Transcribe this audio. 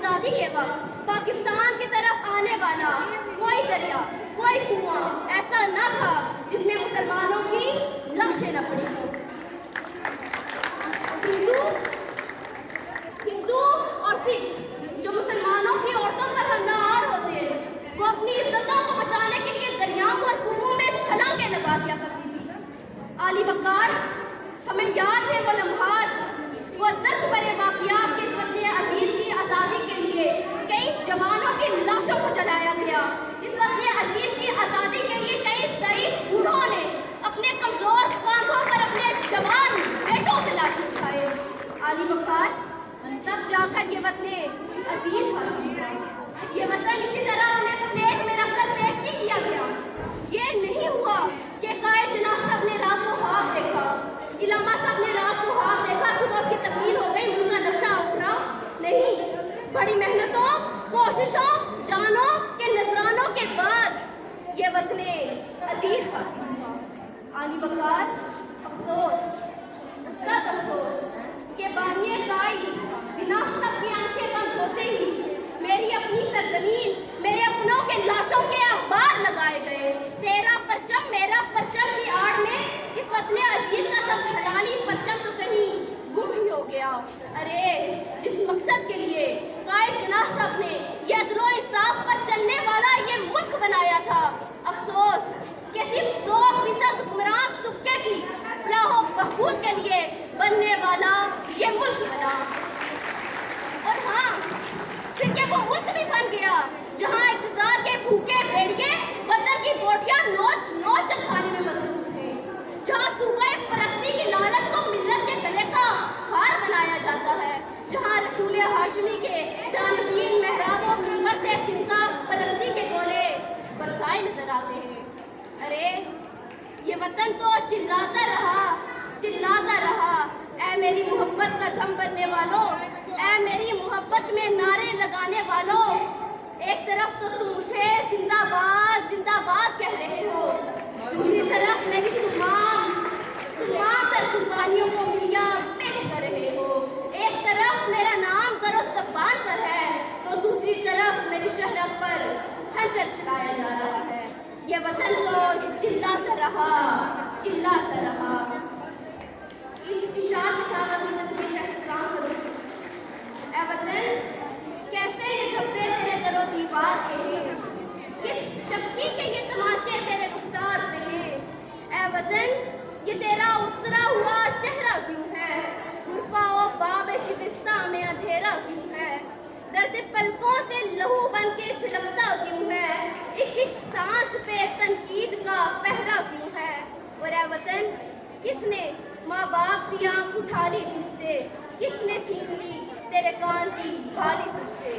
آزادی کے وقت پاکستان کی طرف آنے والا کوئی دریا، کوئی کنواں ایسا نہ تھا جس میں مسلمانوں کی لاشیں نہ پڑی ہوں۔ ہندو اور سکھ جو مسلمانوں کی عورتوں پر حملہ آور ہوتے، وہ اپنی عزتوں کو بچانے کے لیے دریاؤں اور کنووں میں چھلانگیں لگا دیا کرتی تھی۔ علی وقار، ہمیں یاد ہے وہ لمحات، وہ درد بھرے واقعات کہ اس وطن عزیز کی آزادی کے لیے کئی جوانوں کی لاشوں کو جلایا گیا۔ اس وطن عزیز کی آزادی کے لیے کئی ضعیف بوڑھوں نے اپنے کمزور کاندھوں پر اپنے جوان بیٹوں پہ لاشیں اٹھائے۔ علی وقار، تب جا کر یہ وطن عزیز حاصل ہوا۔ یہ وطن اسی طرح انہیں پلیٹ میں رکھ کر پیش نہیں کیا گیا۔ یہ نہیں ہوا کہ قائد جناح صاحب نے رات کو خواب دیکھا، علامہ صاحب نے رات کو خواب دیکھا، صبح اس کی تکمیل ہو گئی، ان کا نقشہ اٹھا۔ نہیں، بڑی محنتوں، کوششوں، جانوں کے نذرانوں کے بعد یہ وطن عزیز حاصل ہوا۔ علی وقار، افسوس، سخت افسوس کہ بانی کائی جناح صاحب کی آنکھیں بند ہوتے ہی میری اپنی سرزمین، میرے اپنوں کے لاشوں کے اخبار لگائے گئے۔ تیرا پرچم میرا پرچم کی آڑ میں اس وطن عزیز کا سب حلالی پرچم تو کہیں گم ہی ہو گیا۔ ارے جس مقصد کے لیے قائد جناح صاحب نے یہ عدل و انصاف پر چلنے والا یہ ملک بنایا تھا، افسوس کہ صرف 2% حکمران طبقے کی فلاح و بہبود کے لیے بننے والا یہ ملک بنا۔ اور ہاں، پھر یہ وہ ملک بھی بن گیا جہاں اقتدار کے بھوکے بھیڑیے وطن کی بوٹیاں نوچ نوچ کر کھانے میں مصروف ہیں، جہاں صوبہ پرستی کی لالچ کو ملت کے گلے کا ہار بنایا جاتا ہے، جہاں رسول ہاشمی کے جانشین محراب و منبر سے زندہ پرستی کے گولے برسائے نظر آتے ہیں۔ ارے یہ وطن تو چلاتا رہا، اے میری محبت کا دم بننے والوں، اے میری محبت میں نعرے لگانے والوں، ایک طرف تو تم مجھے زندہ باد کہہ رہے ہو، دوسری طرف میری تمام تر قربانیوں کو ملیا پیش کر رہے ہو۔ ایک طرف میرا نام کرو زبان پر ہے تو دوسری طرف میری شہرت پر خنجر چلایا جا رہا ہے۔ یہ وطن تو چلاتا رہا۔ اس اشار کے ساتھ اپنی تقریر کا اختتام کروں۔ اے وطن، کیسے یہ جھپٹے تیرے در و دیوار پہ ہیں، کس شکتی کے یہ تماچے تیرے رخسار پہ ہیں۔ اے وطن، یہ تیرا اترا ہوا چہرہ کیوں ہے، غرفہ و باب شکستہ میں اندھیرا کیوں ہے، درد پلکوں سے لہو بن کے چھلکتا کیوں ہے، ایک ایک سانس پہ تنقید کا پہرا کیوں ہے۔ اور اے وطن، کس نے ماں باپ کی آنکھ اٹھا لی تجھ سے، کس نے چھین لی تیرے کان کی بالی تجھ سے؟